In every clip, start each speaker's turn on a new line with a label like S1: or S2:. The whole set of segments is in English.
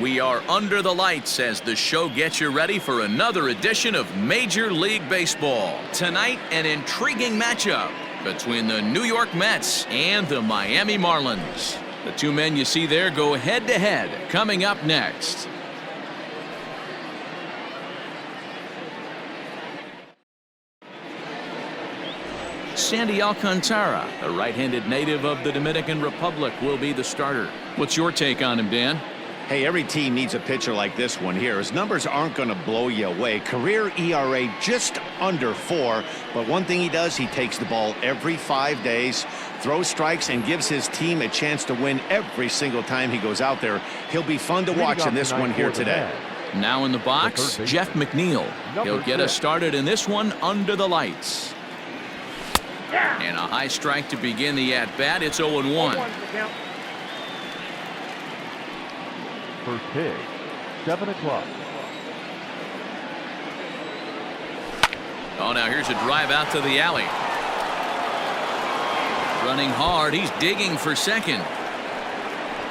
S1: We are under the lights as the show gets you ready for another edition of Major League Baseball. Tonight, an intriguing matchup between the New York Mets and the Miami Marlins. The two men you see there go head-to-head coming up next. Sandy Alcantara, a right-handed native of the Dominican Republic, will be the starter. What's your take on him, Dan?
S2: Hey, every team needs a pitcher like this one here. His numbers aren't going to blow you away. Career ERA just under 4. But one thing he does, he takes the ball every 5 days, throws strikes, and gives his team a chance to win every single time he goes out there. He'll be fun to watch in this one here today.
S1: Now in the box, Jeff McNeil. He'll get us started in this one under the lights. And a high strike to begin the at-bat. It's 0-1.
S3: First pitch, 7 o'clock.
S1: Oh, now here's a drive out to the alley. Running hard, he's digging for second.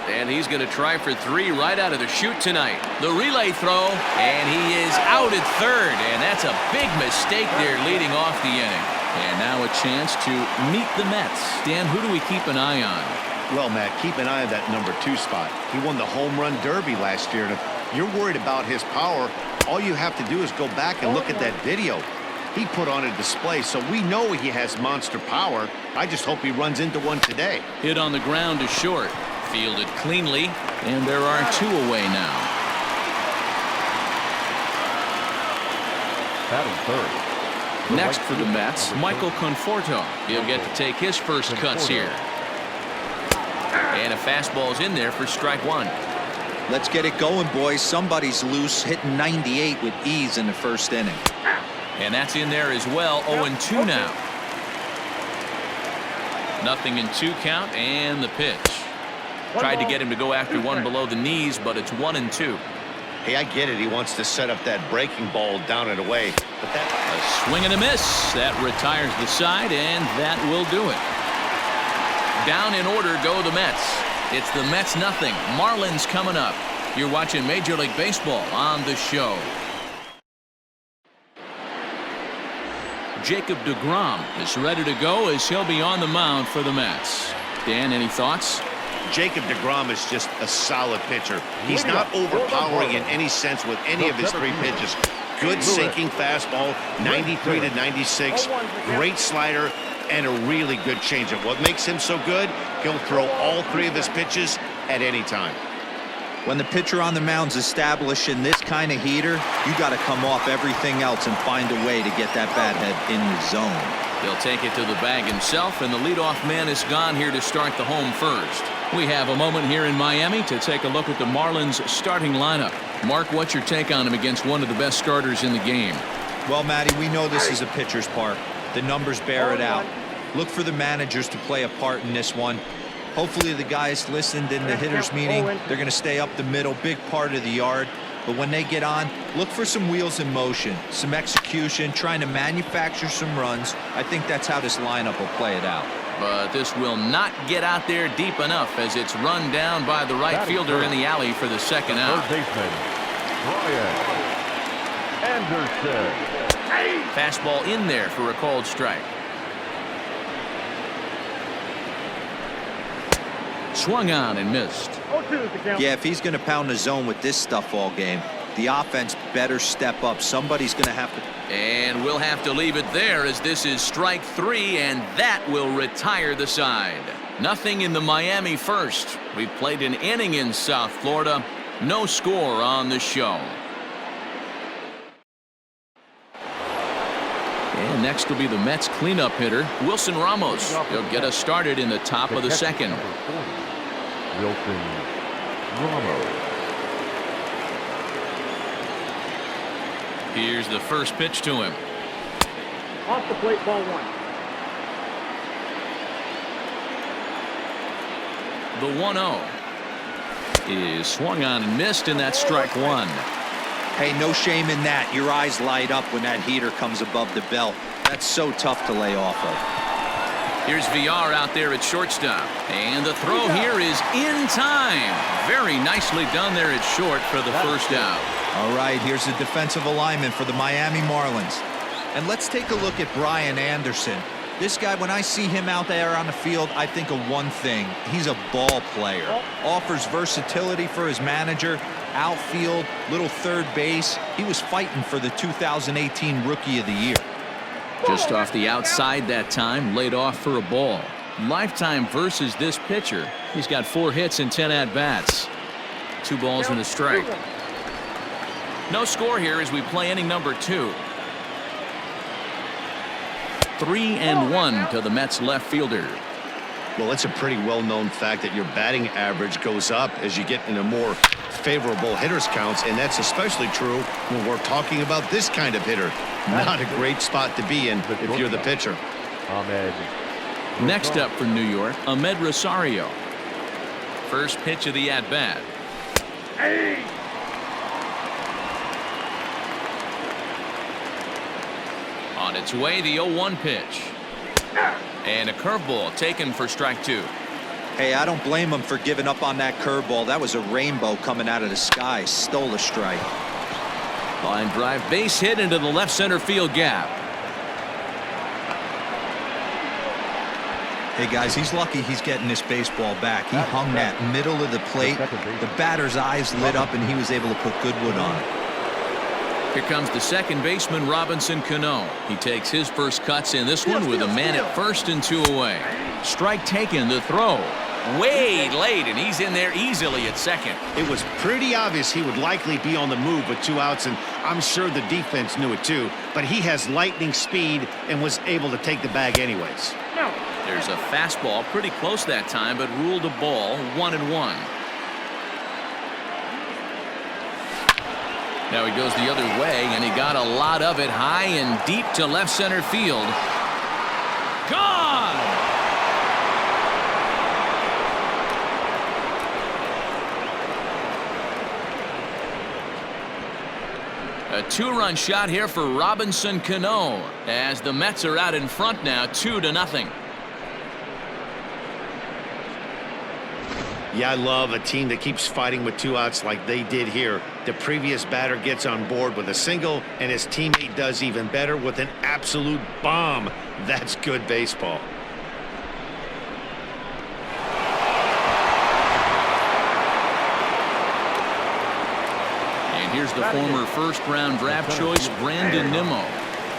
S1: And he's going to try for 3 right out of the chute tonight. The relay throw, and he is out at third. And that's a big mistake there leading off the inning. And now a chance to meet the Mets. Dan, who do we keep an eye on?
S2: Well, Matt, keep an eye on that number 2 spot. He won the home run derby last year, and if you're worried about his power, all you have to do is go back and look at that video he put on a display, so we know he has monster power. I just hope he runs into one today.
S1: Hit on the ground to short, fielded cleanly, and there are 2 away now.
S3: Batting third.
S1: Next for the Mets, Michael Conforto. He'll get to take his first cuts here. And a fastball's in there for strike 1.
S4: Let's get it going, boys. Somebody's loose, hitting 98 with ease in the first inning.
S1: And that's in there as well. 0-2 now. Nothing in 2 count, and the pitch. Tried to get him to go after one below the knees, but it's 1-2.
S2: Hey, I get it. He wants to set up that breaking ball down and away. But that
S1: a swing and a miss. That retires the side, and that will do it. Down in order go the Mets. It's the Mets nothing. Marlins coming up. You're watching Major League Baseball on the show. Jacob deGrom is ready to go as he'll be on the mound for the Mets. Dan, any thoughts?
S2: Jacob deGrom is just a solid pitcher. He's not overpowering in any sense with any of his 3 pitches. Good sinking fastball, 93 to 96, great slider, and a really good changeup. What makes him so good, he'll throw all 3 of his pitches at any time.
S4: When the pitcher on the mound's establishing this kind of heater, you got to come off everything else and find a way to get that bat head in the zone.
S1: He'll take it to the bag himself, and the leadoff man is gone here to start the home first. We have a moment here in Miami to take a look at the Marlins starting lineup. Mark, what's your take on him against one of the best starters in the game?
S4: Well, Matty, we know this is a pitcher's park. The numbers bear it out. Look for the managers to play a part in this one. Hopefully the guys listened in the hitters meeting. They're going to stay up the middle, big part of the yard. But when they get on, look for some wheels in motion, some execution, trying to manufacture some runs. I think that's how this lineup will play it out.
S1: But this will not get out there deep enough as it's run down by the right fielder in the alley for the second out.
S3: Third baseman, Brian Anderson.
S1: Fastball in there for a called strike. Swung on and missed.
S4: Yeah, if he's going to pound the zone with this stuff all game, the offense better step up. Somebody's going to have to.
S1: And we'll have to leave it there as this is strike 3, and that will retire the side. Nothing in the Miami first. We've played an inning in South Florida. No score on the show. And next will be the Mets cleanup hitter, Wilson Ramos. He'll get us started in the top of the second.
S3: Wilson Ramos.
S1: Here's the first pitch to him.
S5: Off the plate, ball 1.
S1: The 1-0 is swung on and missed, and that's strike 1.
S4: Hey, no shame in that. Your eyes light up when that heater comes above the belt. That's so tough to lay off of.
S1: Here's VR out there at shortstop. And the throw here is in time. Very nicely done there at short for the first out.
S4: All right, here's the defensive alignment for the Miami Marlins. And let's take a look at Brian Anderson. This guy, when I see him out there on the field, I think of one thing. He's a ball player. Offers versatility for his manager. Outfield, little third base. He was fighting for the 2018 Rookie of the Year.
S1: Just off the outside that time, laid off for a ball. Lifetime versus this pitcher. He's got 4 hits and 10 at-bats. 2 balls and a strike. No score here as we play inning number 2. 3-1 to the Mets left fielder.
S2: Well, it's a pretty well-known fact that your batting average goes up as you get into more favorable hitters counts, and that's especially true when we're talking about this kind of hitter. Not a great spot to be in if you're the pitcher.
S1: Next up for New York, Ahmed Rosario. First pitch of the at-bat. On its way, the 0-1 pitch. And a curveball taken for strike 2.
S4: Hey, I don't blame him for giving up on that curveball. That was a rainbow coming out of the sky. Stole a strike.
S1: Line drive, base hit into the left center field gap.
S4: Hey, guys, he's lucky he's getting this baseball back. He hung that middle of the plate. The batter's eyes lit up, and he was able to put good wood on it.
S1: Here comes the second baseman, Robinson Cano. He takes his first cuts in this one with a man at first and 2 away. Strike taken, the throw. Way late, and he's in there easily at second.
S2: It was pretty obvious he would likely be on the move with 2 outs, and I'm sure the defense knew it too. But he has lightning speed and was able to take the bag anyways.
S1: There's a fastball pretty close that time, but ruled a ball, 1-1. Now he goes the other way, and he got a lot of it high and deep to left center field. Gone! A 2-run shot here for Robinson Cano as the Mets are out in front now, 2-0.
S2: Yeah, I love a team that keeps fighting with 2 outs like they did here. The previous batter gets on board with a single, and his teammate does even better with an absolute bomb. That's good baseball.
S1: And here's the former first-round draft choice, Brandon Nimmo,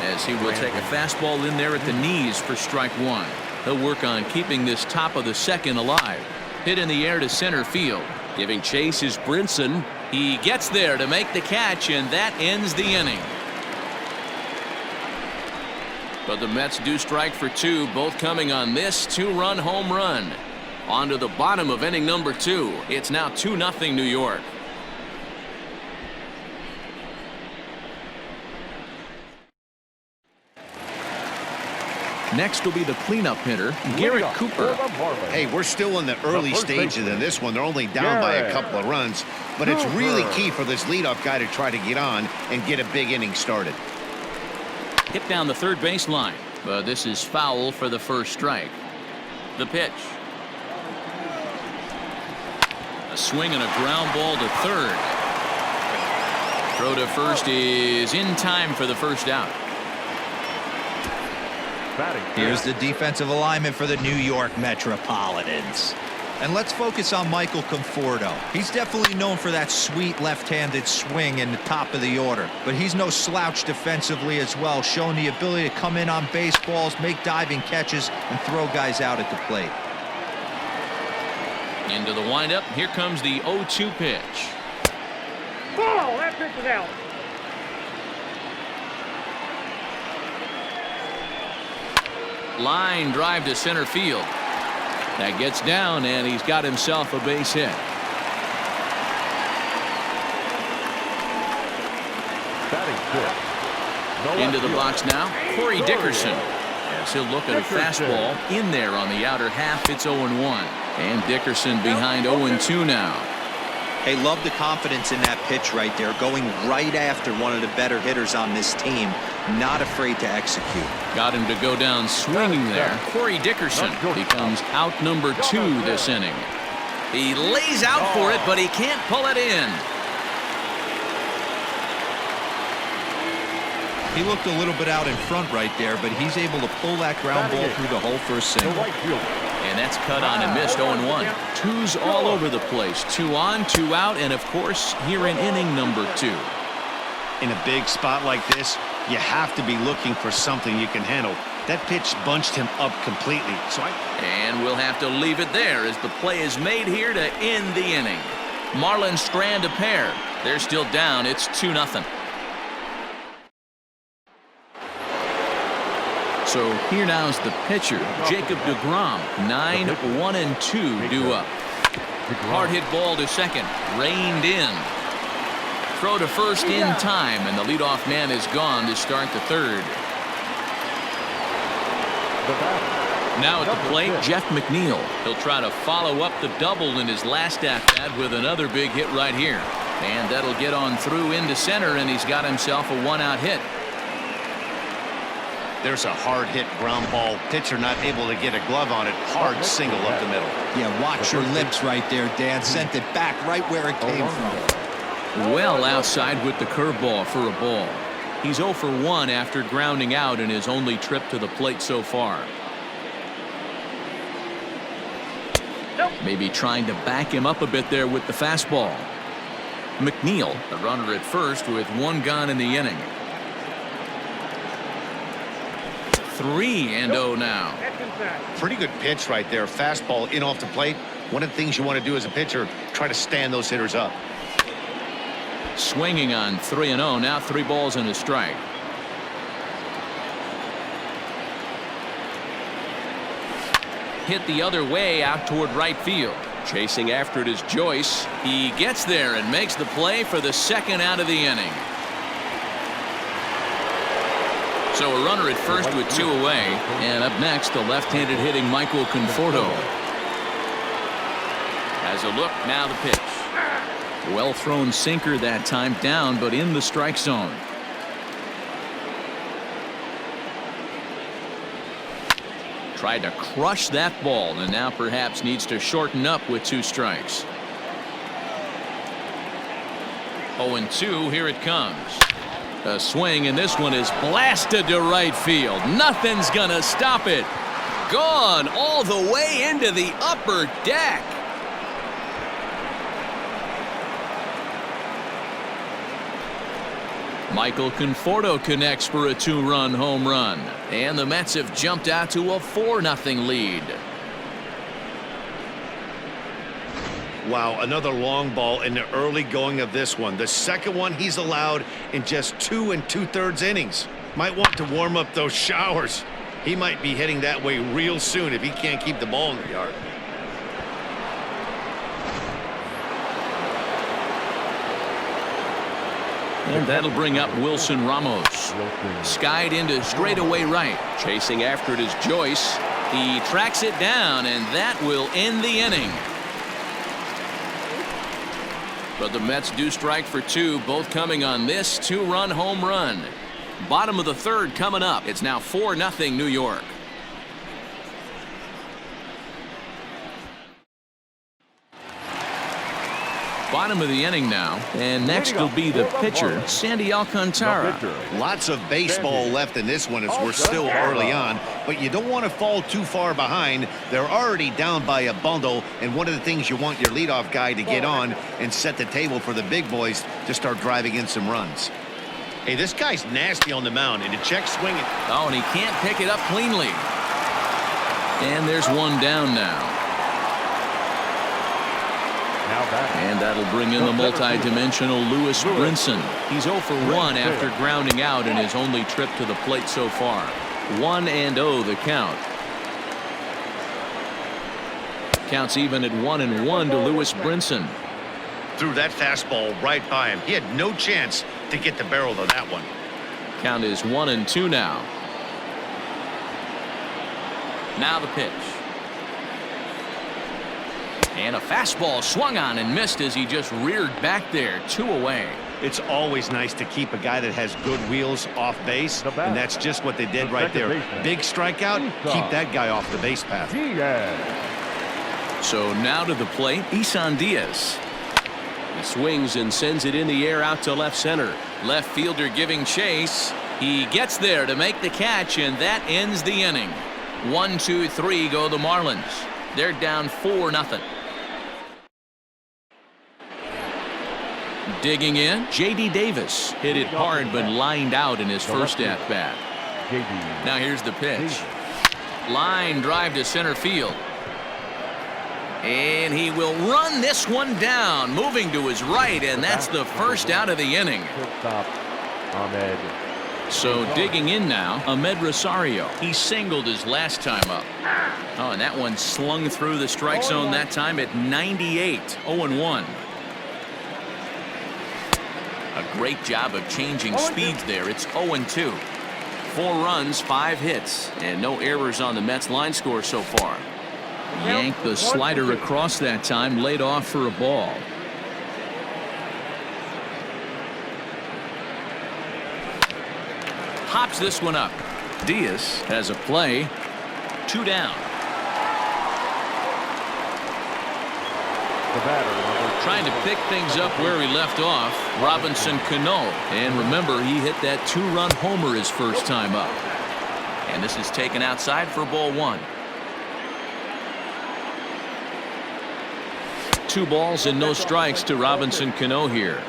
S1: as he will take a fastball in there at the knees for strike 1. He'll work on keeping this top of the second alive. Hit in the air to center field. Giving chase is Brinson. He gets there to make the catch, and that ends the inning. But the Mets do strike for 2, both coming on this 2-run home run. On to the bottom of inning number 2. It's now 2-0 New York. Next will be the cleanup hitter, Garrett Cooper.
S2: Hey, we're still in the early stages of this one. They're only down by a couple of runs, but it's really key for this leadoff guy to try to get on and get a big inning started.
S1: Hit down the third baseline, but this is foul for the first strike. The pitch. A swing and a ground ball to third. Throw to first is in time for the first out.
S4: Here's the defensive alignment for the New York Metropolitans. And let's focus on Michael Conforto. He's definitely known for that sweet left-handed swing in the top of the order. But he's no slouch defensively as well, showing the ability to come in on baseballs, make diving catches, and throw guys out at the plate.
S1: Into the windup. Here comes the 0-2 pitch.
S5: Ball, that pitch is out.
S1: Line drive to center field. That gets down, and he's got himself a base hit. Into the box now, Corey Dickerson. As he'll look at a fastball in there on the outer half. It's 0-1. And Dickerson behind 0-2 now.
S4: Hey, love the confidence in that pitch right there, going right after one of the better hitters on this team, not afraid to execute.
S1: Got him to go down swinging there. Corey Dickerson becomes out number 2 this inning. He lays out for it, but he can't pull it in.
S4: He looked a little bit out in front right there, but he's able to pull that ground ball through the hole for a single.
S1: And that's cut on and missed. 0-1. Twos all over the place. 2 on, 2 out, and of course here in inning number 2.
S2: In a big spot like this, you have to be looking for something you can handle. That pitch bunched him up completely.
S1: And we'll have to leave it there as the play is made here to end the inning. Marlins strand a pair. They're still down. It's 2-0. So here now's the pitcher, Jacob deGrom. 9-1-2 due up. Hard hit ball to second, reined in. Throw to first in time, and the leadoff man is gone to start the third. Now at the plate, Jeff McNeil. He'll try to follow up the double in his last at-bat with another big hit right here. And that'll get on through into center, and he's got himself a one-out hit.
S2: There's a hard hit ground ball. Pitcher not able to get a glove on it. Hard single up the middle.
S4: Yeah, watch your lips right there, Dan. Sent it back right where it came from.
S1: Well outside with the curveball for a ball. He's 0 for 1 after grounding out in his only trip to the plate so far. Maybe trying to back him up a bit there with the fastball. McNeil, the runner at first with 1 gone in the inning. 3-0 now.
S2: Pretty good pitch right there. Fastball in off the plate. One of the things you want to do as a pitcher, try to stand those hitters up.
S1: Swinging on 3-0. Now 3 balls and a strike. Hit the other way out toward right field. Chasing after it is Joyce. He gets there and makes the play for the second out of the inning. So a runner at first with 2 away. And up next, the left-handed hitting Michael Conforto. Has a look, now the pitch. Well thrown sinker that time, down but in the strike zone. Tried to crush that ball and now perhaps needs to shorten up with 2 strikes. 0-2, here it comes. A swing, and this one is blasted to right field. Nothing's gonna stop it. Gone all the way into the upper deck. Michael Conforto connects for a 2-run home run, and the Mets have jumped out to a 4-0 lead.
S2: Wow, another long ball in the early going of this one. The second one he's allowed in just 2 2/3 innings. Might want to warm up those showers. He might be heading that way real soon if he can't keep the ball in the yard.
S1: And that'll bring up Wilson Ramos. Skied into straightaway right. Chasing after it is Joyce. He tracks it down, and that will end the inning. But the Mets do strike for 2, both coming on this 2-run home run. Bottom of the third coming up. It's now 4-0 New York. Bottom of the inning now, and next will be the pitcher, Sandy Alcantara.
S2: Lots of baseball left in this one as we're still early on, but you don't want to fall too far behind. They're already down by a bundle, and one of the things you want your leadoff guy to get on and set the table for the big boys to start driving in some runs. Hey, this guy's nasty on the mound, and to check swinging.
S1: Oh, and he can't pick it up cleanly. And there's 1 down now. And that'll bring in the multi-dimensional Lewis Brinson. He's 0 for 1 after grounding out in his only trip to the plate so far. 1-0 the count. Counts even at 1-1 to Lewis Brinson.
S2: Threw that fastball right by him. He had no chance to get the barrel of that one.
S1: Count is 1-2 now. Now the pitch. And a fastball swung on and missed as he just reared back there. 2 away.
S2: It's always nice to keep a guy that has good wheels off base, and that's just what they did right there. Big strikeout, keep that guy off the base path.
S1: So now to the plate, Isan Diaz. He swings and sends it in the air out to left center. Left fielder giving chase. He gets there to make the catch, and that ends the inning. 1, 2, 3 go the Marlins. They're down 4-0. Digging in, J.D. Davis hit it hard but lined out in his first at-bat. Now here's the pitch. Line drive to center field. And he will run this one down, moving to his right, and that's the first out of the inning. So digging in now, Ahmed Rosario. He singled his last time up. Oh, and that one slung through the strike zone that time at 98, 0-1. A great job of changing speeds there. It's 0-2. 4 runs, 5 hits, and no errors on the Mets line score so far. Yanked the slider across that time, laid off for a ball. Pops this one up. Diaz has a play. 2 down. Trying to pick things up where he left off, Robinson Cano. And remember, he hit that 2-run homer his first time up. And this is taken outside for ball 1. 2 balls and no strikes to Robinson Cano here.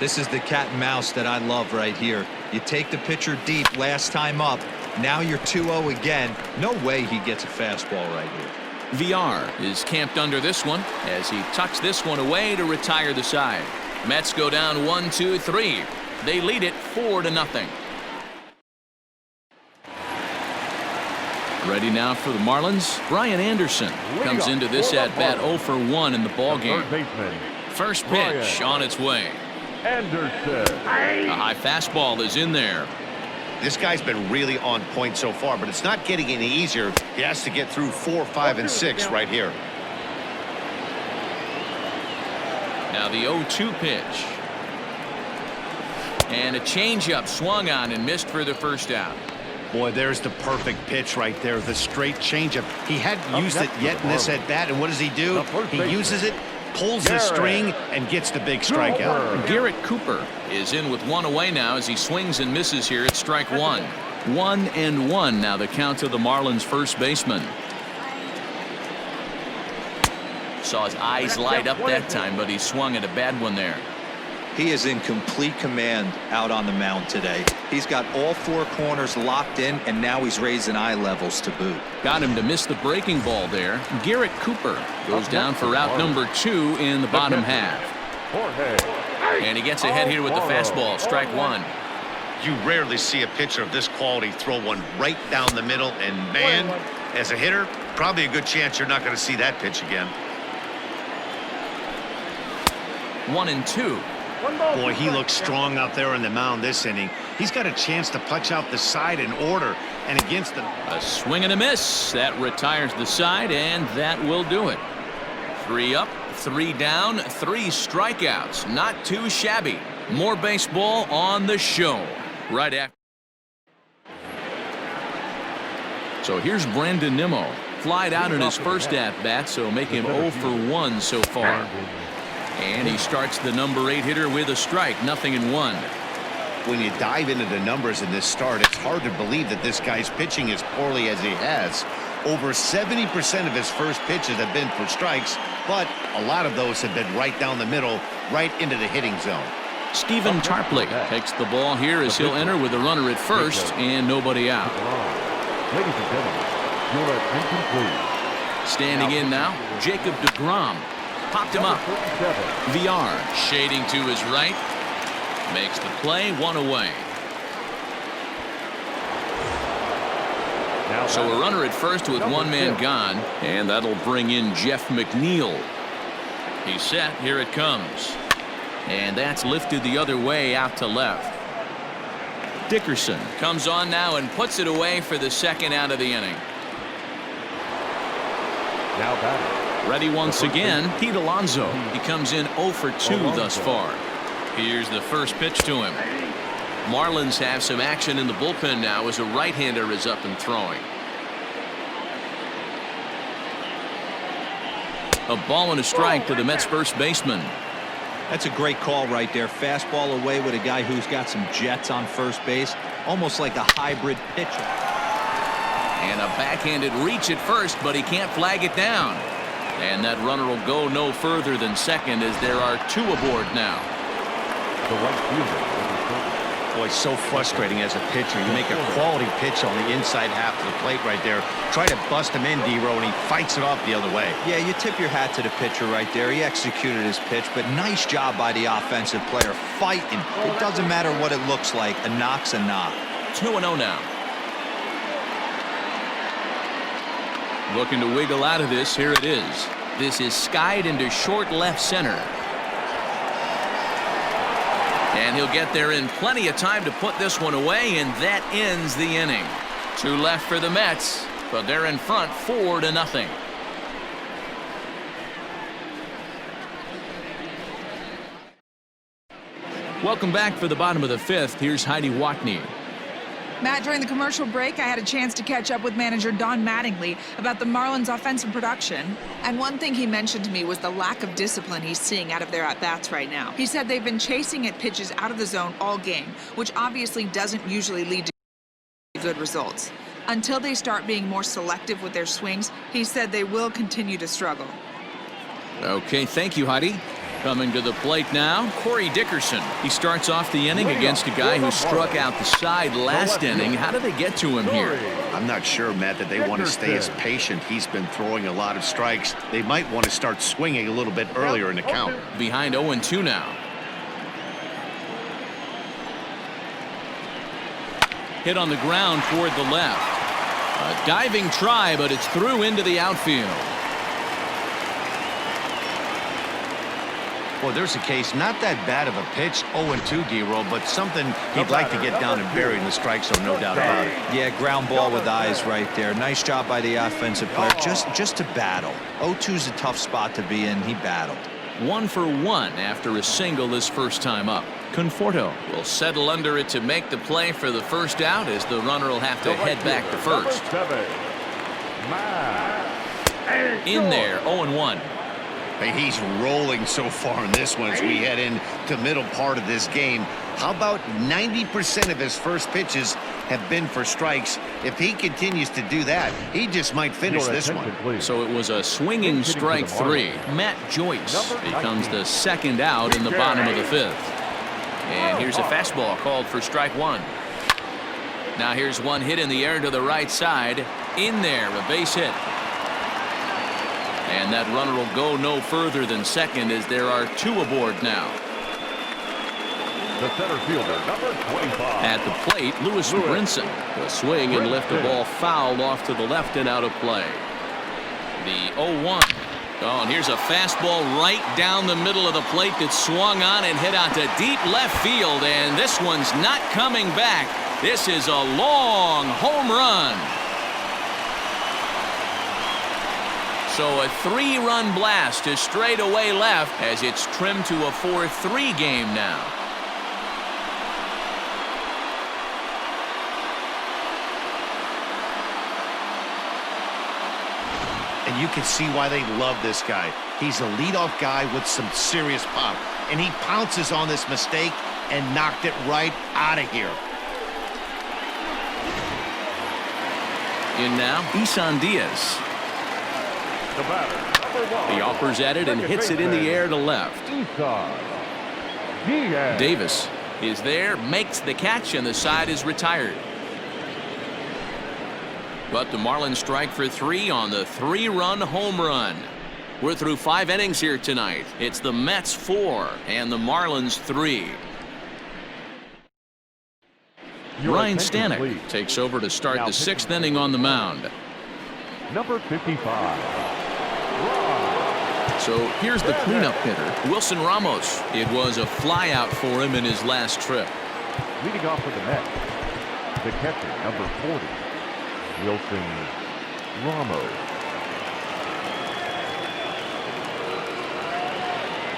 S4: This is the cat and mouse that I love right here. You take the pitcher deep last time up. Now you're 2-0 again. No way he gets a fastball right here.
S1: VR is camped under this one as he tucks this one away to retire the side. Mets go down 1, 2, 3. They lead it 4-0. Ready now for the Marlins. Brian Anderson comes into this at bat 0 for 1 in the ball game. First pitch on its way.
S3: Anderson.
S1: A high fastball is in there.
S2: This guy's been really on point so far, but it's not getting any easier. He has to get through 4, 5, and 6 right here.
S1: Now the 0-2 pitch. And a changeup swung on and missed for the first out.
S2: Boy, there's the perfect pitch right there. The straight changeup. He hadn't used it yet in this at bat, and what does he do? He uses it, pulls the string, and gets the big strikeout.
S1: Garrett Cooper is in with 1 away now as he swings and misses here at strike 1. 1-1 now the count to the Marlins first baseman. Saw his eyes light up that time, but he swung at a bad one there.
S4: He is in complete command out on the mound today. He's got all 4 corners locked in, and now he's raising eye levels to boot.
S1: Got him to miss the breaking ball there. Garrett Cooper goes down for out number 2 in the bottom half. And he gets ahead here with the fastball, strike 1.
S2: You rarely see a pitcher of this quality throw one right down the middle, and man, as a hitter, probably a good chance you're not going to see that pitch again.
S1: 1-2.
S2: Boy, he looks strong out there on the mound this inning. He's got a chance to punch out the side in order, and against them.
S1: A swing and a miss. That retires the side, and that will do it. 3 up, 3 down, 3 strikeouts. Not too shabby. More baseball on the show right after. So here's Brandon Nimmo. Flied out in his first at-bat, so make him 0 for 1 so far. And he starts the number 8 hitter with a strike, 0-1.
S2: When you dive into the numbers in this start, it's hard to believe that this guy's pitching as poorly as he has. Over 70% of his first pitches have been for strikes, but a lot of those have been right down the middle, right into the hitting zone.
S1: Stephen Tarpley takes the ball here as he'll enter with a runner at first and nobody out.
S3: Ladies and gentlemen, you're at incomplete.
S1: Standing in now, Jacob deGrom. Popped him up. VR shading to his right. Makes the play, 1 away. So a runner at first with 1 man gone, and that'll bring in Jeff McNeil. He's set. Here it comes. And that's lifted the other way out to left. Dickerson comes on now and puts it away for the second out of the inning.
S3: Now batting,
S1: Ready once again, Pete Alonso. He comes in 0 for 2 thus far. Here's the first pitch to him. Marlins have some action in the bullpen now as a right-hander is up and throwing. A ball and a strike to the Mets first baseman.
S4: That's a great call right there. Fastball away with a guy who's got some jets on first base, almost like a hybrid pitcher.
S1: And a backhanded reach at first, but he can't flag it down. And that runner will go no further than second as there are 2 aboard now.
S3: The right fielder.
S2: Boy, so frustrating as a pitcher. You make a quality pitch on the inside half of the plate right there. Try to bust him in, D-Row, and he fights it off the other way.
S4: Yeah, you tip your hat to the pitcher right there. He executed his pitch, but nice job by the offensive player fighting. It doesn't matter what it looks like. A knock's a knock.
S1: 2-0 now. Looking to wiggle out of this. Here it is. This is skied into short left center. And he'll get there in plenty of time to put this one away, and that ends the inning. 2 left for the Mets, but they're in front 4-0. Welcome back for the bottom of the 5th. Here's Heidi Watney.
S6: Matt, during the commercial break, I had a chance to catch up with manager Don Mattingly about the Marlins' offensive production. And one thing he mentioned to me was the lack of discipline he's seeing out of their at-bats right now. He said they've been chasing at pitches out of the zone all game, which obviously doesn't usually lead to good results. Until they start being more selective with their swings, he said they will continue to struggle.
S1: Okay, thank you, Heidi. Coming to the plate now, Corey Dickerson. He starts off the inning against a guy who struck out the side last inning. How do they get to him here?
S2: I'm not sure, Matt, that they want to stay as patient. He's been throwing a lot of strikes. They might want to start swinging a little bit earlier in the count.
S1: Behind 0-2 now. Hit on the ground toward the left. A diving try, but it's through into the outfield.
S2: Well, there's a case, not that bad of a pitch, 0-2, D-Roll, but something he'd like to get down and bury in the strike zone, no doubt about it.
S4: Yeah, ground ball with eyes right there. Nice job by the offensive player, just to battle. 0-2's a tough spot to be in. He battled.
S1: 1 for 1 after a single his first time up. Conforto will settle under it to make the play for the first out as the runner will have to head back to first. In there, 0-1.
S2: He's rolling so far in this one as we head into the middle part of this game. How about 90% of his first pitches have been for strikes? If he continues to do that, he just might finish this one.
S1: So it was a swinging strike 3. Matt Joyce becomes the second out in the bottom of the 5th. And here's a fastball called for strike 1. Now here's one hit in the air to the right side. In there, a base hit. And that runner will go no further than second as there are 2 aboard now.
S3: The center fielder, number 25.
S1: At the plate, Lewis Brinson will swing and lift the ball foul off to the left and out of play. The 0-1. Oh, and here's a fastball right down the middle of the plate that swung on and hit out to deep left field. And this one's not coming back. This is a long home run. So a 3-run blast to straightaway left as it's trimmed to a 4-3 game now.
S2: And you can see why they love this guy. He's a leadoff guy with some serious pop. And he pounces on this mistake and knocked it right out of here.
S1: In now, Isan Diaz.
S3: The batter, number 1.
S1: He offers at it and hits it in the air to left. Davis is there, makes the catch, and the side is retired. But the Marlins strike for 3 on the 3-run home run. We're through 5 innings here tonight. It's the Mets 4 and the Marlins 3. Ryan Stanek takes over to start the 6th inning on the mound.
S3: Number 55.
S1: So here's the cleanup hitter, Wilson Ramos. It was a flyout for him in his last trip.
S3: Leading off for the Mets, the catcher, number 40, Wilson Ramos.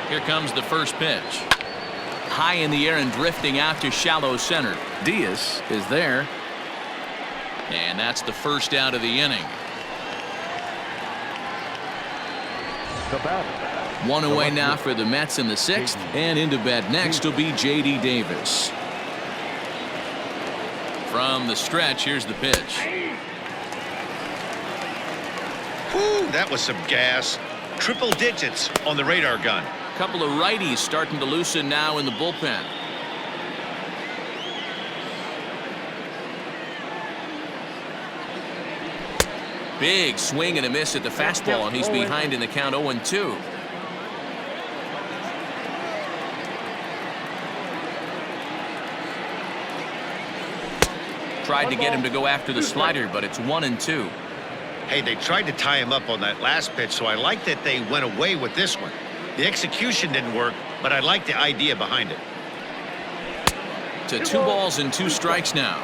S1: Here comes the first pitch. High in the air and drifting out to shallow center. Diaz is there. And that's the first out of the inning.
S3: The batter.
S1: One away now for the Mets in the sixth. And into bat next will be J.D. Davis. From the stretch, here's the pitch.
S2: Whew, that was some gas. Triple digits on the radar gun.
S1: Couple of righties starting to loosen now in the bullpen. Big swing and a miss at the fastball, and he's behind in the count 0-2. Tried to get him to go after the slider, but it's 1-2.
S2: Hey, they tried to tie him up on that last pitch, so I like that they went away with this one. The execution didn't work, but I like the idea behind it.
S1: To 2 balls and 2 strikes now.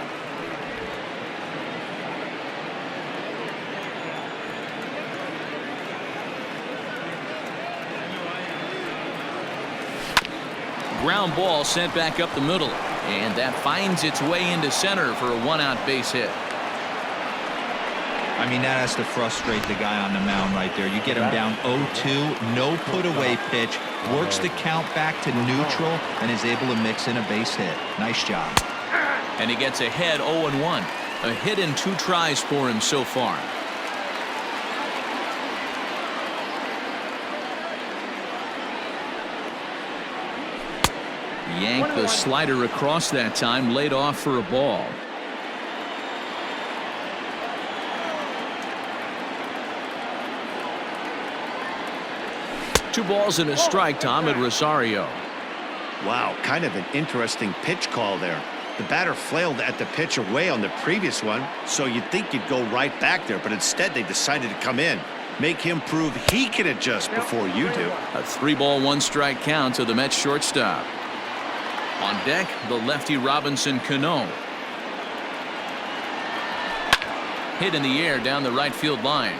S1: Ground ball sent back up the middle, and that finds its way into center for a 1-out base hit.
S4: I mean, that has to frustrate the guy on the mound right there. You get him down 0-2, no put away pitch, works the count back to neutral, and is able to mix in a base hit. Nice job.
S1: And he gets ahead 0-1. A hit in 2 tries for him so far. Yanked the slider across that time, laid off for a ball. Two balls and a strike, Tom, at Rosario.
S2: Wow, kind of an interesting pitch call there. The batter flailed at the pitch away on the previous one, so you'd think you'd go right back there, but instead they decided to come in. Make him prove he can adjust before you do.
S1: A 3-ball, 1-strike count to the Mets shortstop. On deck, the lefty Robinson Cano. Hit in the air down the right field line.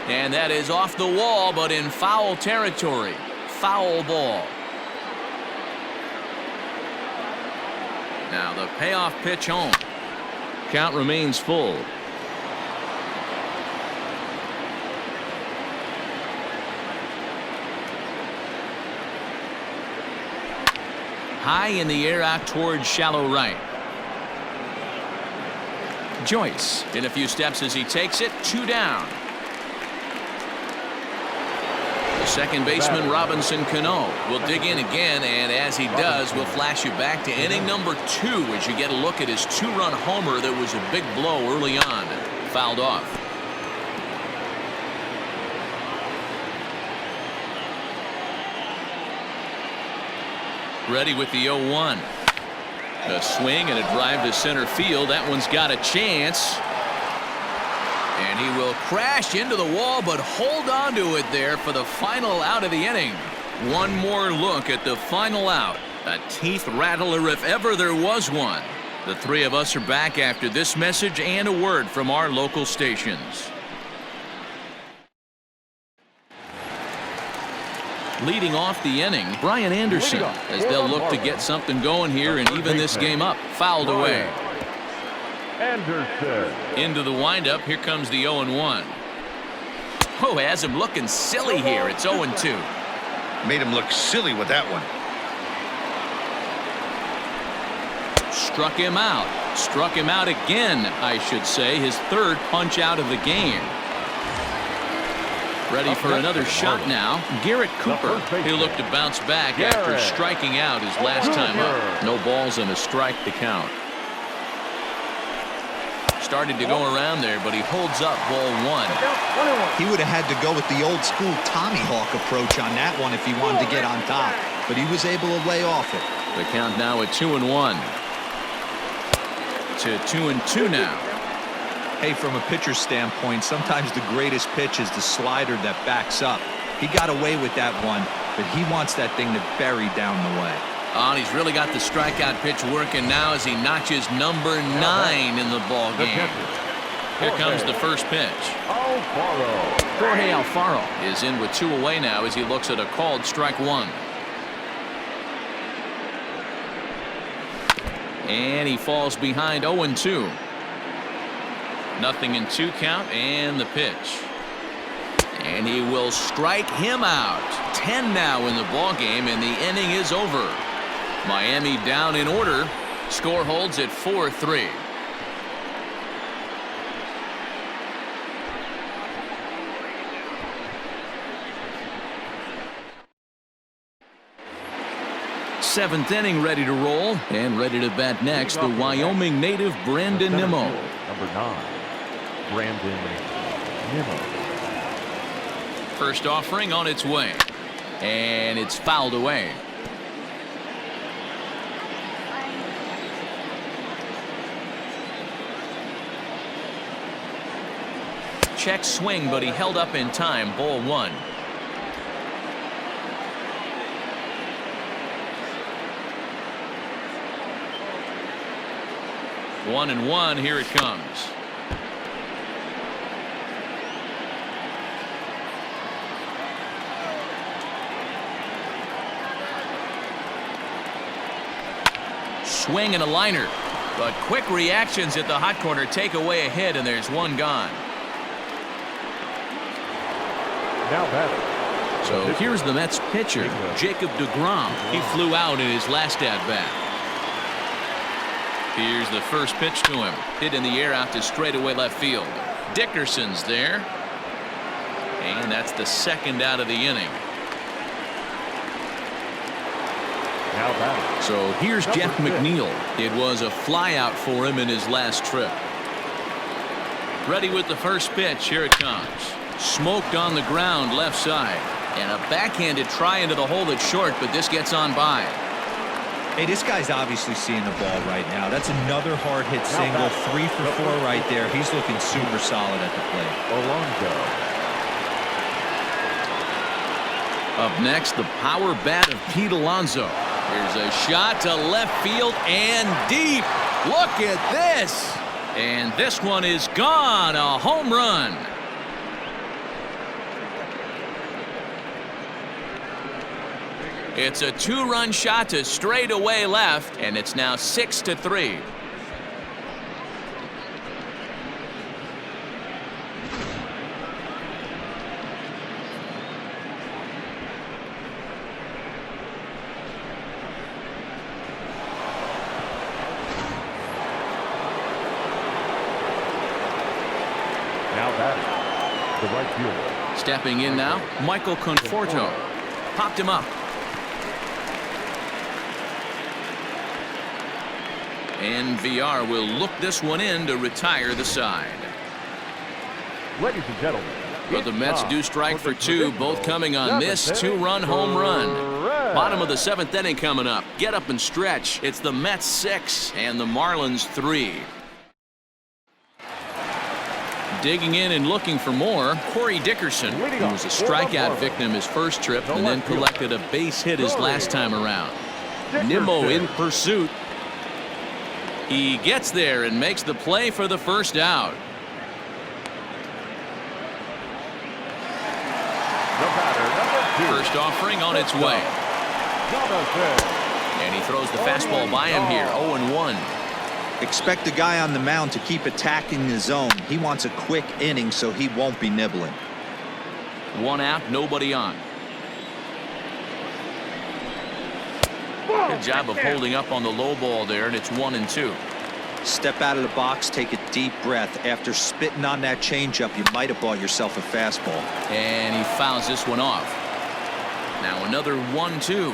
S1: And that is off the wall, but in foul territory. Foul ball. Now the payoff pitch home. Count remains full. High in the air out towards shallow right. Joyce in a few steps as he takes it. 2 down. The second baseman Robinson Cano will dig in again, and as he does, we'll flash you back to inning number 2 as you get a look at his 2-run homer that was a big blow early on. Fouled off. Ready with the 0-1. A swing and a drive to center field. That one's got a chance. And he will crash into the wall, but hold on to it there for the final out of the inning. One more look at the final out. A teeth rattler if ever there was one. The 3 of us are back after this message and a word from our local stations. Leading off the inning, Brian Anderson, as they'll look to get something going here and even this game up. Fouled away.
S3: Anderson.
S1: Into the windup, here comes the 0-1. Oh, has him looking silly here. It's 0-2.
S2: Made him look silly with that one.
S1: Struck him out. Struck him out again, I should say. His 3rd punch out of the game. Ready for another shot now. Garrett Cooper. He'll look to bounce back after striking out his last time up. No balls and a strike to count. Started to go around there, but he holds up ball 1.
S4: He would have had to go with the old school Tommy Hawk approach on that one if he wanted to get on top, but he was able to lay off it.
S1: The count now at 2-1. To 2-2 now.
S4: Hey, from a pitcher's standpoint, sometimes the greatest pitch is the slider that backs up. He got away with that one, but he wants that thing to bury down the way.
S1: Oh, and he's really got the strikeout pitch working now as he notches number 9 in the ball game. Here comes the first pitch.
S3: Alfaro.
S1: Jorge Alfaro is in with 2 away now as he looks at a called strike 1. And he falls behind 0-2. Nothing in 2 count, and the pitch. And he will strike him out. 10 now in the ball game, and the inning is over. Miami down in order. Score holds at 4-3. Seventh inning ready to roll, and ready to bat next, the Wyoming native Brandon Nimmo.
S3: Number 9, Brandon Nimmo.
S1: First offering on its way, and it's fouled away. Check swing, but he held up in time. Ball 1. One and one. Here it comes. Swing and a liner, but quick reactions at the hot corner take away a hit, and there's one gone.
S3: Now batting.
S1: So here's the Mets pitcher, Jacob deGrom. He flew out in his last at bat. Here's the first pitch to him. Hit in the air out to straightaway left field. Dickerson's there. And that's the second out of the inning.
S3: Now batting.
S1: So here's Jeff McNeil. It was a flyout for him in his last trip. Ready with the first pitch. Here it comes. Smoked on the ground left side. And a backhanded try into the hole that's short, but this gets on by.
S4: Hey, this guy's obviously seeing the ball right now. That's another hard hit single. 3 for 4 right there. He's looking super solid at the plate.
S3: Alonso.
S1: Up next, the power bat of Pete Alonso. Here's a shot to left field and deep. Look at this. And this one is gone. A home run. It's a 2-run shot to straightaway left, and it's now 6-3.
S3: Now batting. The right fielder.
S1: Stepping in now, Michael Conforto. Popped him up. And VR will look this one in to retire the side.
S3: Ladies and gentlemen,
S1: But the Mets do strike for 2, both coming on this 2-run home run. Bottom of the 7th inning coming up. Get up and stretch. It's the Mets 6 and the Marlins 3. Digging in and looking for more, Corey Dickerson, who was a strikeout victim his first trip and then collected a base hit his last time around. Nimmo in pursuit. He gets there and makes the play for the first out. First offering on its way. And he throws the fastball by him here. 0-1.
S4: Expect the guy on the mound to keep attacking the zone. He wants a quick inning, so he won't be nibbling.
S1: 1 out, nobody on. Good job of holding up on the low ball there, and it's 1-2.
S4: Step out of the box, take a deep breath. After spitting on that changeup, you might have bought yourself a fastball.
S1: And he fouls this one off. Now another 1-2.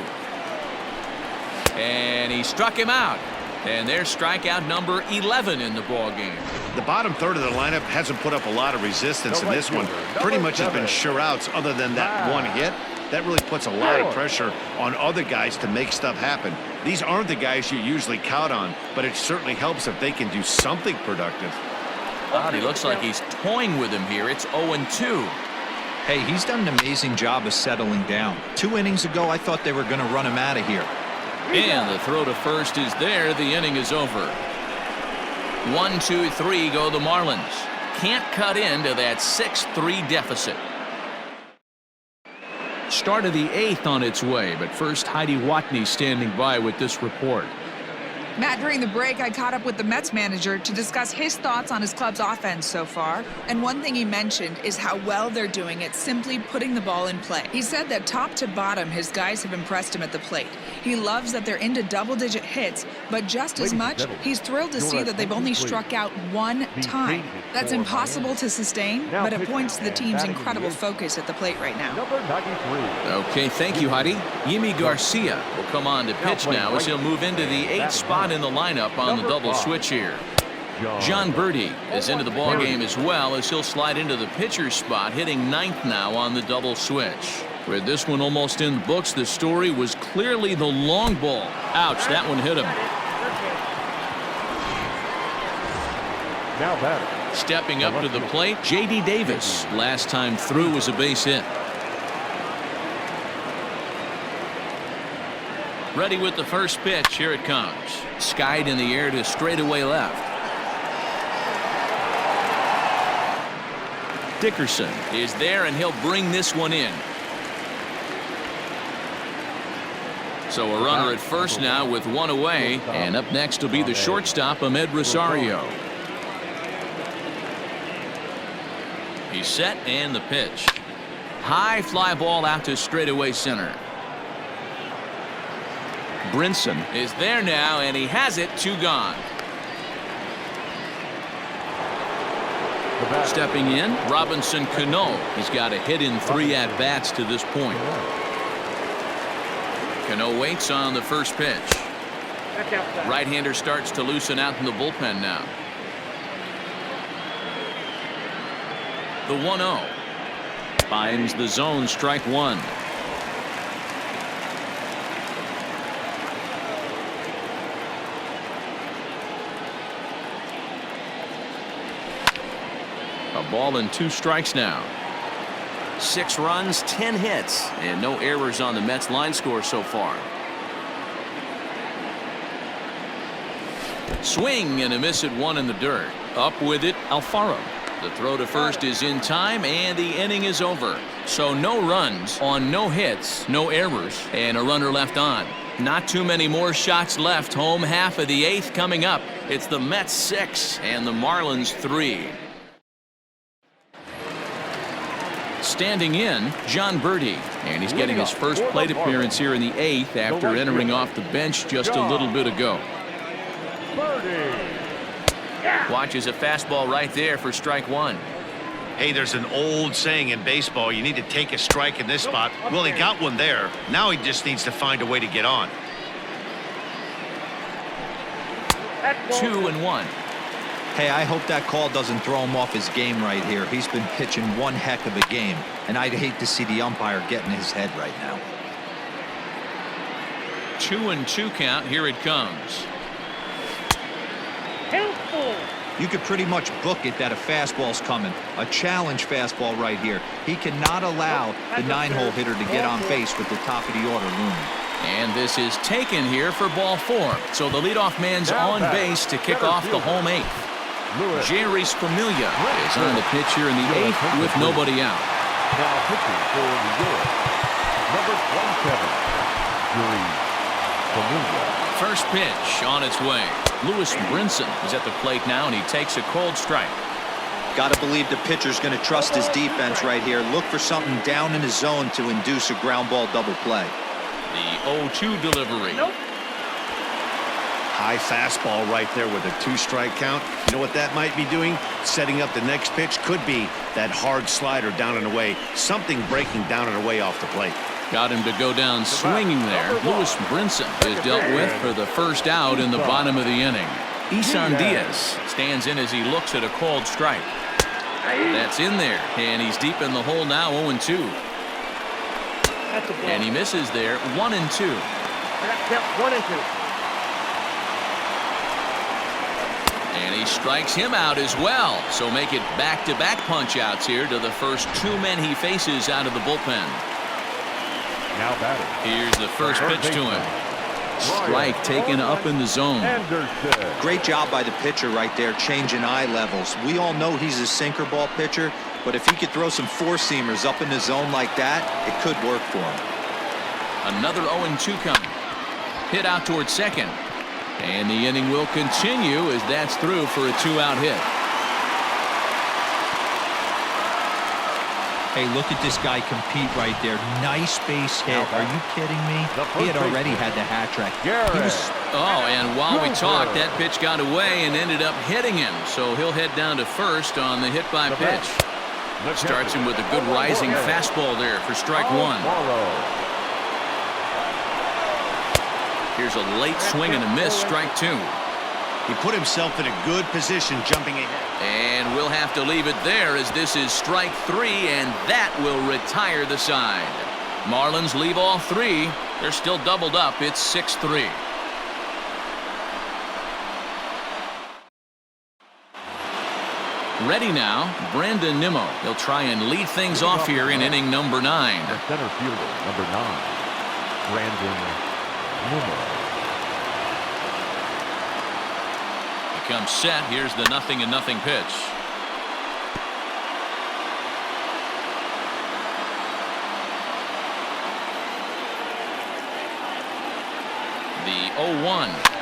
S1: And he struck him out. And there's strikeout number 11 in the ball game.
S2: The bottom third of the lineup hasn't put up a lot of resistance in this one. Pretty much has been sure outs other than that one hit. That really puts a lot of pressure on other guys to make stuff happen. These aren't the guys you usually count on, but it certainly helps if they can do something productive.
S1: Wow, he looks like he's toying with him here. It's 0-2.
S4: Hey, he's done an amazing job of settling down. 2 innings ago, I thought they were going to run him out of here.
S1: And the throw to first is there. The inning is over. 1, 2, 3 go the Marlins. can't cut into that 6-3 deficit. Start of the 8th on its way, but first Heidi Watney standing by with this report.
S6: Matt, during the break, I caught up with the Mets manager to discuss his thoughts on his club's offense so far. And one thing he mentioned is how well they're doing at simply putting the ball in play. He said that top to bottom, his guys have impressed him at the plate. He loves that they're into double-digit hits, but just as much, he's thrilled to see that they've only struck out one time. That's impossible to sustain, but it points to the team's incredible focus at the plate right now.
S3: Number 93.
S1: Okay, thank you, Heidi. Yimi Garcia will come on to pitch now as he'll move into the 8th spot in the lineup on the double switch here. John Birdie is into the ballgame as well as he'll slide into the pitcher's spot, hitting 9th now on the double switch. With this one almost in the books, the story was clearly the long ball. Ouch, that one hit him.
S3: Now batting.
S1: Stepping up to the plate, J.D. Davis. Last time through was a base hit. Ready with the first pitch. Here it comes. Skied in the air to straightaway left. Dickerson is there, and he'll bring this one in. So a runner at first now with one away, and up next will be the shortstop, Ahmed Rosario. He's set, and the pitch. High fly ball out to straightaway center. Brinson is there now, and he has it. 2 gone. Stepping in, Robinson Cano. He's got a hit in 3 at-bats to this point. Cano waits on the first pitch. Right-hander starts to loosen out in the bullpen now. The 1-0. Finds the zone, strike 1. A ball and 2 strikes now. 6 runs, 10 hits, and no errors on the Mets line score so far. Swing and a miss at 1 in the dirt. Up with it, Alfaro. The throw to first is in time, and the inning is over. So no runs on no hits, no errors, and a runner left on. Not too many more shots left. Home half of the 8th coming up. It's the Mets 6 and the Marlins 3. Standing in, John Birdie, and he's getting his first plate appearance here in the 8th after entering off the bench just a little bit ago. Watches a fastball right there for strike 1.
S2: Hey, there's an old saying in baseball, you need to take a strike in this spot. Well, he got one there. Now he just needs to find a way to get on.
S1: 2-1.
S4: Hey, I hope that call doesn't throw him off his game right here. He's been pitching one heck of a game, and I'd hate to see the umpire get in his head right now.
S1: 2-2 count. Here it comes.
S4: You could pretty much book it that a fastball's coming. A challenge fastball right here. He cannot allow the 9-hole hitter to get on base with the top of the order looming.
S1: And this is taken here for ball 4. So the leadoff man's on base to kick off the home 8th. Jerry Familia is on the pitch here in the 8th with nobody out.
S3: Now pitching for New York, number 27, Jerry Familia.
S1: First pitch on its way. Lewis Brinson is at the plate now, and he takes a cold strike.
S4: Got to believe the pitcher's going to trust his defense right here. Look for something down in his zone to induce a ground ball double play.
S1: The 0-2 delivery.
S2: High fastball right there with a 2-strike count. You know what that might be doing? Setting up the next pitch. Could be that hard slider down and away. Something breaking down and away off the plate.
S1: Got him to go down swinging there. Lewis Brinson is dealt with for the first out in the bottom of the inning. Isan Diaz stands in as he looks at a called strike. That's in there, and he's deep in the hole now. 0-2. And he misses there. 1-2.
S5: 1-2.
S1: And he strikes him out as well. So make it back-to-back punch-outs here to the first 2 men he faces out of the bullpen.
S3: Now batting.
S1: Here's the first pitch to him. Strike taken up in the zone.
S3: Anderson.
S4: Great job by the pitcher right there, changing eye levels. We all know he's a sinker ball pitcher, but if he could throw some four-seamers up in the zone like that, it could work for him.
S1: Another 0-2 coming. Hit out towards second. And the inning will continue as that's through for a 2-out hit.
S4: Hey, look at this guy compete right there. Nice base hit. Are you kidding me? He had already had the hat trick.
S1: Oh, and while we talked, that pitch got away and ended up hitting him. So he'll head down to first on the hit by pitch. Starts him with a good rising fastball there for strike one. Here's a late swing and a miss, strike two.
S2: He put himself in a good position jumping ahead.
S1: And we'll have to leave it there as this is strike three, and that will retire the side. Marlins leave all three. They're still doubled up. It's 6-3. Ready now, Brandon Nimmo. He'll try and lead things off here in inning number 9.
S3: The center fielder, number 9, Brandon Nimmo.
S1: Comes set. Here's the 0-0 pitch. The 0-1.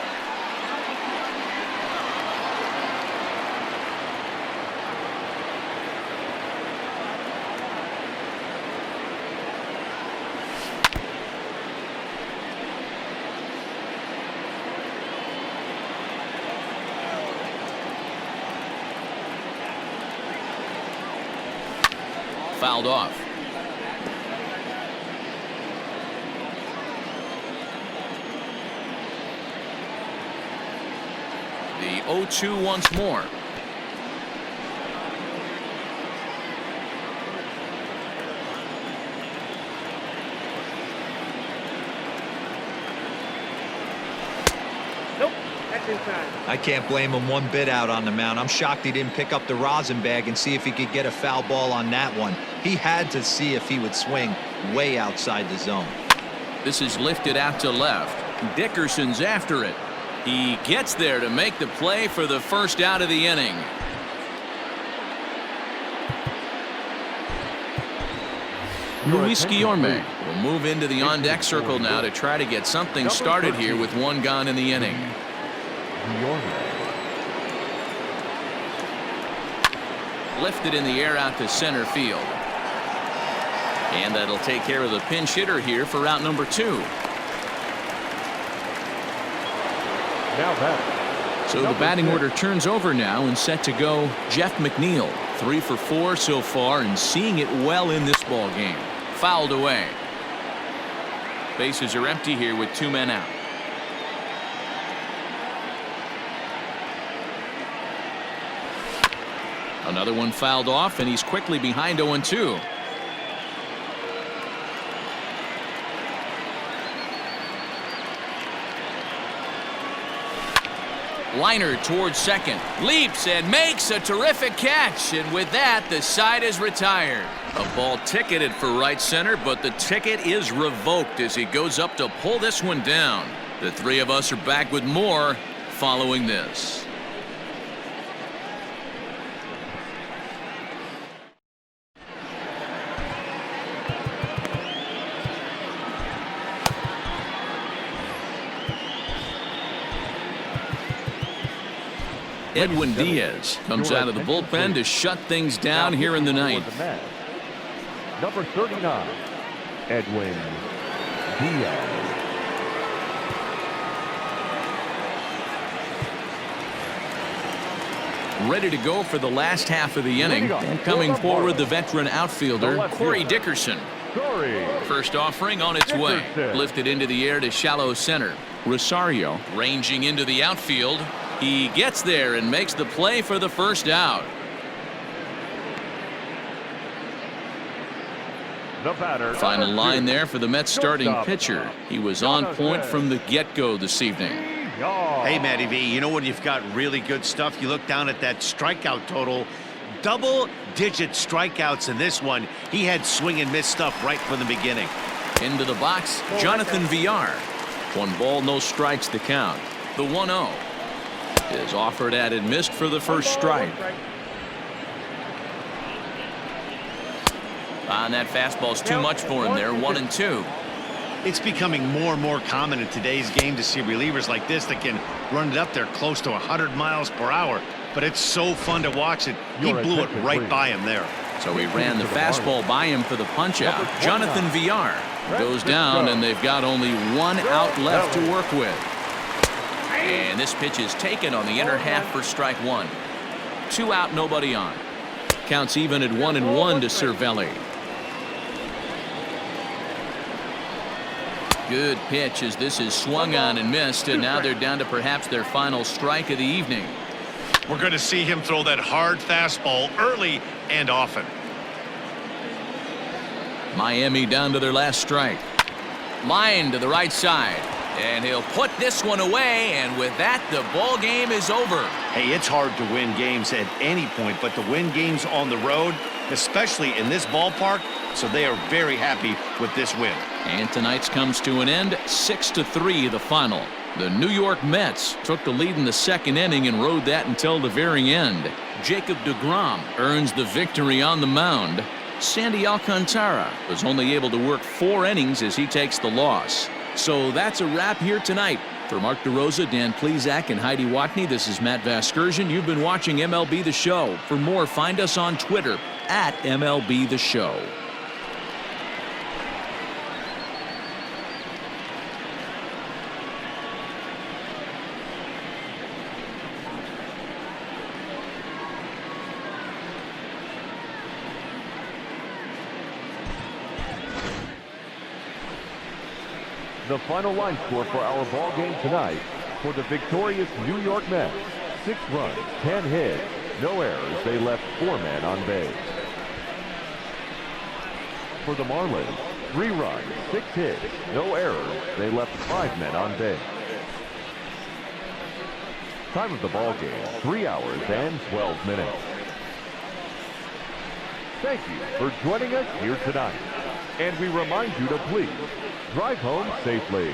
S1: Fouled off. The 0-2 once more.
S5: Nope, that's inside.
S4: I can't blame him one bit out on the mound. I'm shocked he didn't pick up the rosin bag and see if he could get a foul ball on that one. He had to see if he would swing way outside the zone.
S1: This is lifted out to left. Dickerson's after it. He gets there to make the play for the first out of the inning. Luis Guillorme will move into the on-deck circle now to try to get something started here with one gone in the inning. Lifted in the air out to center field. And that'll take care of the pinch hitter here for out number 2. So the batting order turns over now and set to go Jeff McNeil. 3 for 4 so far and seeing it well in this ball game. Fouled away. Bases are empty here with 2 men out. Another one fouled off, and he's quickly behind 0-2. Liner towards second, leaps and makes a terrific catch, and with that the side is retired. A ball ticketed for right center, but the ticket is revoked as he goes up to pull this one down. The three of us are back with more following this. Edwin Diaz comes out of the bullpen to shut things down here in the ninth.
S3: Number 39, Edwin Diaz.
S1: Ready to go for the last half of the inning, and coming forward the veteran outfielder Corey Dickerson. First offering on its way, lifted into the air to shallow center. Rosario ranging into the outfield. He gets there and makes the play for the first out. Final line there for the Mets starting pitcher. He was on point from the get-go this evening.
S2: Hey, Matty V, you know when you've got really good stuff, you look down at that strikeout total. Double-digit strikeouts in this one. He had swing and miss stuff right from the beginning.
S1: Into the box, Jonathan Villar. 1 ball, no strikes to count. The 1-0 is offered at and missed for the first strike. And that fastball's too much for him there. 1-2.
S2: It's becoming more and more common in today's game to see relievers like this that can run it up there close to 100 miles per hour. But it's so fun to watch it. He blew it right by him there.
S1: So he ran the fastball by him for the punch-out. Jonathan Villar goes down, and they've got only 1 out left to work with. And this pitch is taken on the inner half for strike 1. 2 out, nobody on. Counts even at 1-1 to Cervelli. Good pitch as this is swung on and missed, and now they're down to perhaps their final strike of the evening.
S2: We're going to see him throw that hard fastball early and often.
S1: Miami down to their last strike. Line to the right side, and he'll put this one away, and with that, the ball game is over.
S2: Hey, it's hard to win games at any point, but to win games on the road, especially in this ballpark, so they are very happy with this win.
S1: And tonight's comes to an end, 6-3 the final. The New York Mets took the lead in the second inning and rode that until the very end. Jacob deGrom earns the victory on the mound. Sandy Alcantara was only able to work 4 innings as he takes the loss. So that's a wrap here tonight. For Mark DeRosa, Dan Plesac, and Heidi Watney, this is Matt Vasgersian. You've been watching MLB The Show. For more, find us on Twitter at MLB The Show.
S3: The final line score for our ball game tonight: for the victorious New York Mets, 6 runs, 10 hits, no errors. They left 4 men on base. For the Marlins, 3 runs, 6 hits, no errors. They left 5 men on base. Time of the ball game: 3 hours and 12 minutes. Thank you for joining us here tonight, and we remind you to please drive home safely.